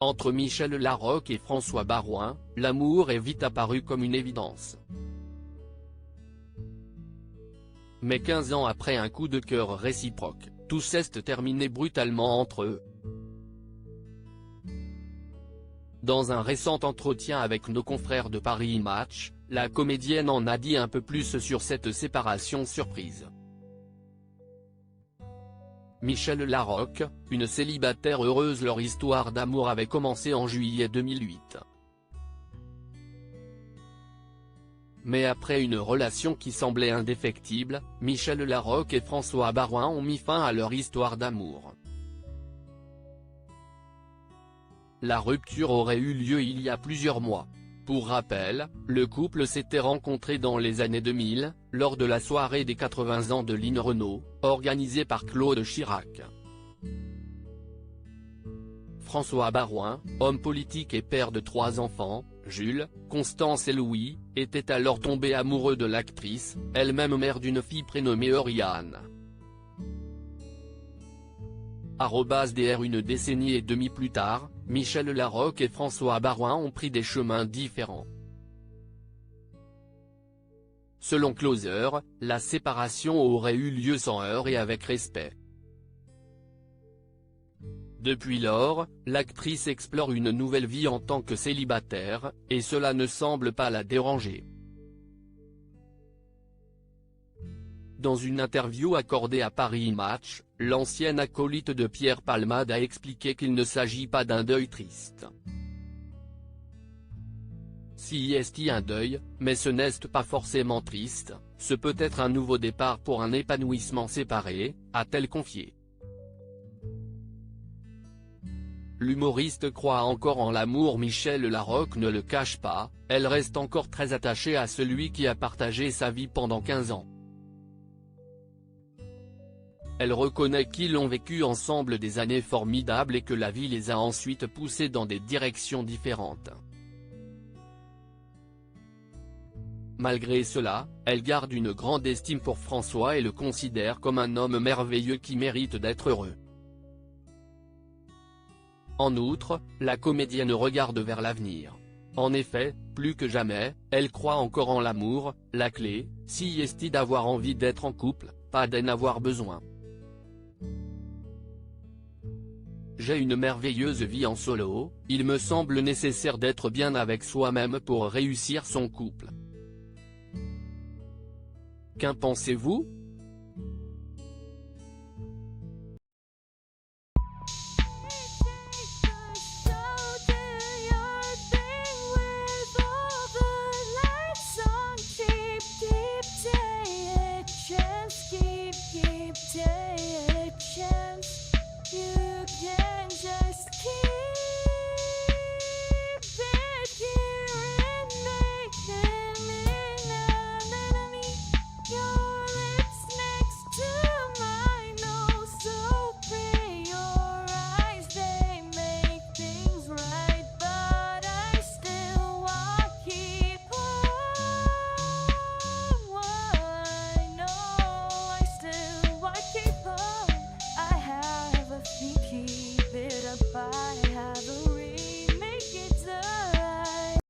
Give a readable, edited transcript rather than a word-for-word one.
Entre Michel Larocque et François Baroin, l'amour est vite apparu comme une évidence. Mais 15 ans après un coup de cœur réciproque, tout s'est terminé brutalement entre eux. Dans un récent entretien avec nos confrères de Paris Match, la comédienne en a dit un peu plus sur cette séparation surprise. Michel Larocque, une célibataire heureuse. Leur histoire d'amour avait commencé en juillet 2008. Mais après une relation qui semblait indéfectible, Michel Larocque et François Baroin ont mis fin à leur histoire d'amour. La rupture aurait eu lieu il y a plusieurs mois. Pour rappel, le couple s'était rencontré dans les années 2000, lors de la soirée des 80 ans de Line Renaud, organisée par Claude Chirac. François Baroin, homme politique et père de 3 enfants, Jules, Constance et Louis, était alors tombé amoureux de l'actrice, elle-même mère d'une fille prénommée Oriane. Dr une décennie et demie plus tard, Michel Larocque et François Baroin ont pris des chemins différents. Selon Closer, la séparation aurait eu lieu sans heurts et avec respect. Depuis lors, l'actrice explore une nouvelle vie en tant que célibataire, et cela ne semble pas la déranger. Dans une interview accordée à Paris Match, l'ancienne acolyte de Pierre Palmade a expliqué qu'il ne s'agit pas d'un deuil triste. Si est un deuil, mais ce n'est pas forcément triste, ce peut être un nouveau départ pour un épanouissement séparé, a-t-elle confié. L'humoriste croit encore en l'amour. Michel Larocque ne le cache pas, elle reste encore très attachée à celui qui a partagé sa vie pendant 15 ans. Elle reconnaît qu'ils ont vécu ensemble des années formidables et que la vie les a ensuite poussés dans des directions différentes. Malgré cela, elle garde une grande estime pour François et le considère comme un homme merveilleux qui mérite d'être heureux. En outre, la comédienne regarde vers l'avenir. En effet, plus que jamais, elle croit encore en l'amour, la clé, si est d'avoir envie d'être en couple, pas d'en avoir besoin. J'ai une merveilleuse vie en solo, il me semble nécessaire d'être bien avec soi-même pour réussir son couple. Qu'en pensez-vous ?